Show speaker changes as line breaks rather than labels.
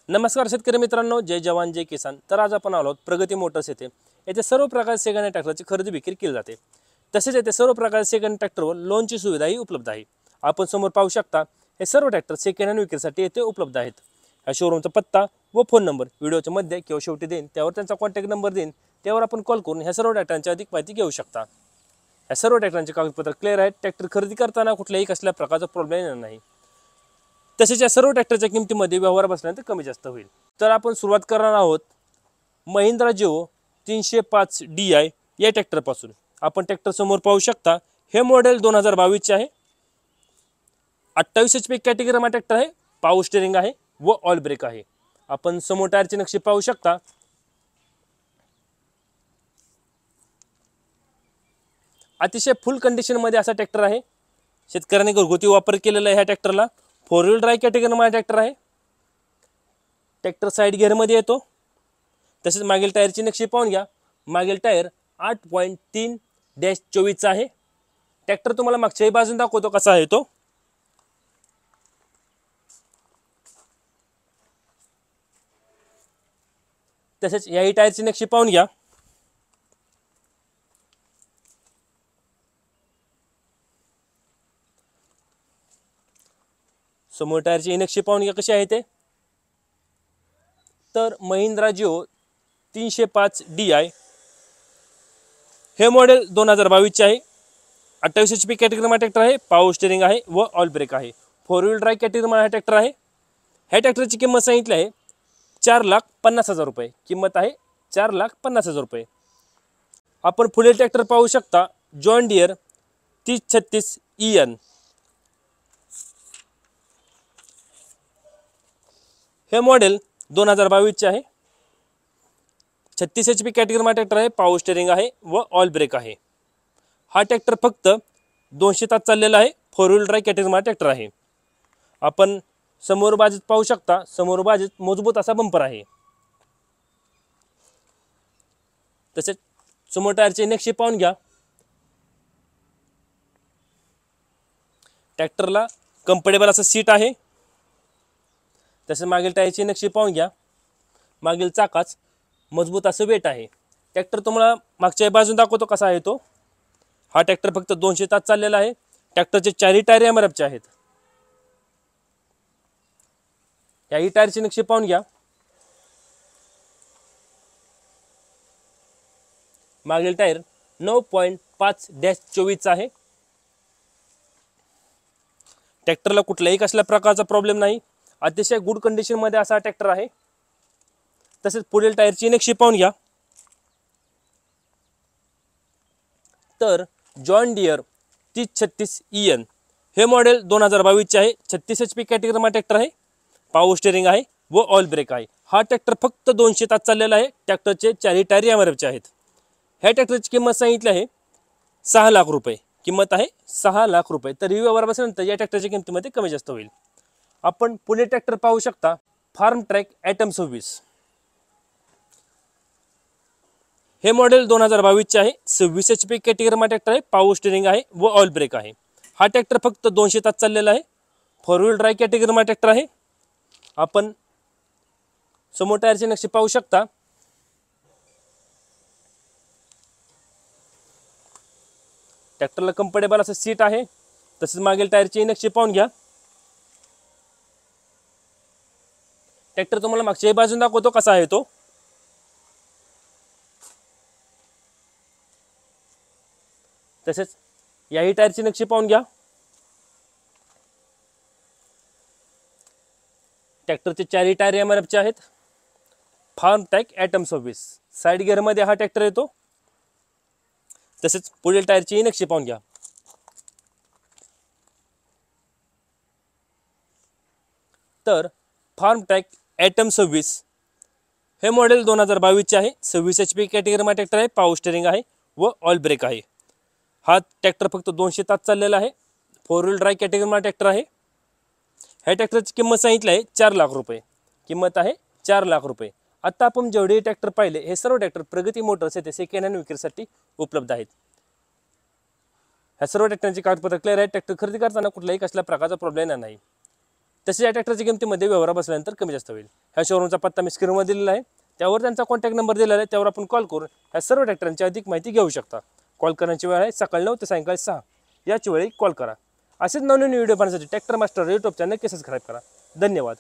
नमस्कार शेतकरी मित्रांनो, जय जवान जय किसान। तर आज आपण आलो आहोत प्रगती मोटर्स येथे सर्व प्रकारचे सेकंड हँड ट्रॅक्टरची खरेदी विक्री केली जाते। तसेच येथे सर्व प्रकारचे सेकंड ट्रॅक्टरवर लोनची सुविधाही उपलब्ध आहे। आपण समोर पाहू शकता हे सर्व ट्रॅक्टर सेकंड हँड विक्रीसाठी येथे उपलब्ध आहेत। या शोरूमचा पत्ता व फोन नंबर व्हिडिओच्या मध्ये किंवा शेवटी देईन, त्यावर त्यांचा कॉन्टॅक्ट नंबर देईन, त्यावर आपण कॉल करून ह्या सर्व ट्रॅक्टरांची अधिक माहिती घेऊ शकता। या सर्व ट्रॅक्टरांचे कागदपत्र क्लिअर आहेत। ट्रॅक्टर खरेदी करताना कुठल्याही कसल्या प्रकारचा प्रॉब्लेम येणार नाही। तसेच या सर्व ट्रॅक्टरच्या किमतीमध्ये व्यवहार बसल्यानंतर कमी जास्त होईल। तर आपण सुरुवात करणार आहोत महिंद्रा जिओ 305 DI या ट्रॅक्टरपासून। आपण ट्रॅक्टर समोर पाहू शकता, हे मॉडेल 2022 चे आहे। 28 HP कॅटेगरीमध्ये ट्रॅक्टर आहे, पॉवर स्टीअरिंग आहे व ऑल ब्रेक आहे। आपण समोर टायरची नक्षी पाहू शकता। अतिशय फुल कंडिशन मध्ये असा ट्रॅक्टर आहे। शेतकऱ्यांनी घरगुती वापर केलेला आहे। ह्या ट्रॅक्टरला 4 व्हील ड्राईव्ह कॅटेगरीमध्ये ट्रॅक्टर आहे। ट्रॅक्टर साइड गिअर मध्ये येतो। तसेच मागील टायरची नक्षी पाहून घ्या। मागील टायर 8.3-24 चा आहे। ट्रॅक्टर तुम्हाला मागच्याही बाजून दाखवतो कसा आहे तो। तसेच याही टायरची नक्षी पाहून घ्या। समोर टायरची नक्षी पाहून घ्या कशी आहे ते। तर महिंद्रा जिओ 305 DI हे मॉडेल 2022 चे आहे। 28 HP कॅटेगरीमध्ये ट्रॅक्टर आहे, पॉवर स्टीअरिंग आहे व ऑल ब्रेक आहे। 4 व्हील ड्राईव्ह कॅटेगरीमध्ये ट्रॅक्टर आहे। ह्या ट्रॅक्टरची किंमत सांगितली आहे 4,50,000 रुपये। किंमत आहे 4,50,000 रुपये। आपण पुढील ट्रॅक्टर पाहू शकता, जॉन डियर 3036 EN। हे मॉडेल 2022 चे आहे। 36 HP कॅटेगरीमध्ये ट्रॅक्टर आहे, पॉवर स्टीअरिंग आहे व ऑल ब्रेक आहे। हा ट्रॅक्टर फक्त 200 तास चाललेला आहे। 4 व्हील ड्राईव्ह कॅटेगरीमध्ये ट्रॅक्टर आहे। आपण समोर बाजूत पाहू शकता, समोर बाजूत मजबूत असा बंपर आहे। तसेच समोर टायरची नक्षी पाहून घ्या। ट्रॅक्टरला कम्फर्टेबल असं सीट आहे। तसेच मागील टायरची नक्षी पाहून घ्या। मागील चाकाच मजबूत असं वेट आहे। ट्रॅक्टर तुम्हाला मागच्या बाजून दाखवतो कसा आहे तो। हा ट्रॅक्टर फक्त 200 तास चाललेला आहे। ट्रॅक्टरचे चारही टायर MRF चे आहेत। याही टायरची नक्षी पाहून घ्या। मागील टायर 9.5-24 चा आहे। ट्रॅक्टरला कुठल्याही कसल्या प्रकारचा प्रॉब्लेम नाही। अतिशय गुड कंडिशन मध्ये असा ट्रॅक्टर आहे। तसेच पुढील टायरची नक्षी पाहून घ्या। तर जॉन डियर 3036 EN हे मॉडेल 2022 चे आहे। 36 HP कॅटेगरीमध्ये ट्रॅक्टर आहे, पॉवर स्टीअरिंग आहे व ऑल ब्रेक आहे। हा ट्रॅक्टर फक्त 200 तास चाललेला आहे। ट्रॅक्टरचे चारही टायर MRF चे आहेत। ह्या ट्रॅक्टरची किंमत सांगितली आहे 6 लाख रुपये। किंमत आहे 6 लाख रुपये। तर ही व्यवहार बसल्यानंतर या ट्रॅक्टरच्या किमतीमध्ये कमी जास्त होईल। आपण पुढे ट्रॅक्टर पाहू शकता, फार्म ट्रॅक ॲटम 26। हे मॉडेल 2022 चे आहे। 26 HP कॅटेगरीमध्ये ट्रॅक्टर आहे, पॉवर स्टीअरिंग आहे व ऑल ब्रेक आहे। हा ट्रॅक्टर फक्त 200 तास चाललेला आहे। 4 व्हील ड्राईव्ह कॅटेगरीमध्ये ट्रॅक्टर आहे। आपण समोर टायरची नक्षी पाहू शकता। ट्रॅक्टरला कम्फर्टेबल असं सीट आहे। तसेच मागील टायरची नक्षी पाहून घ्या। ट्रॅक्टर तुम्हाला मागच्याही बाजून दाखवतो कसा आहे तो। तसेच याही टायरची नक्षी पाहून घ्या। ट्रॅक्टरचे चारही टायर MRF चे आहेत। Farmtrac atom 26 side gear मध्ये हा ट्रॅक्टर येतो। तसेच पुढील टायरची नक्षी पाहून घ्या। तर फार्म ट्रॅक ॲटम 26 हे मॉडेल 2022 चे आहे। 26 HP कॅटेगरीमध्ये ट्रॅक्टर आहे, पॉवर स्टीअरिंग आहे व ऑल ब्रेक आहे। हा ट्रॅक्टर फक्त 200 तास चाललेला आहे। 4 व्हील ड्राईव्ह कॅटेगरीमध्ये ट्रॅक्टर आहे। ह्या ट्रॅक्टरची किंमत सांगितली आहे 4 लाख रुपये। किंमत आहे 4 लाख रुपये। आता आपण जेवढे ट्रॅक्टर पाहिले हे सर्व ट्रॅक्टर प्रगती मोटर्स येथे सेकंड हँड विक्रीसाठी उपलब्ध आहेत। ह्या सर्व ट्रॅक्टरची कागदपत्र क्लिअर आहे। ट्रॅक्टर खरेदी करताना कुठल्याही कसल्या प्रकारचा प्रॉब्लेम नाही। तसेच या ट्रॅक्टरच्या किमतीमध्ये व्यवहार बसल्यानंतर कमी जास्त होईल। ह्या शोरूमचा पत्ता मी स्क्रीनवर दिलेला आहे, त्यावर त्यांचा कॉन्टॅक्ट नंबर दिलेला आहे, त्यावर आपण कॉल करून ह्या सर्व ट्रॅक्टरांची अधिक माहिती घेऊ शकता। कॉल करण्याची वेळ आहे सकाळी 9 ते सायंकाळी 6 याची वेळी कॉल करा। असेच नवनवीन व्हिडिओ पाहण्यासाठी ट्रॅक्टर मास्टर यूट्यूब चॅनल नक्की सबस्क्राईब करा। धन्यवाद।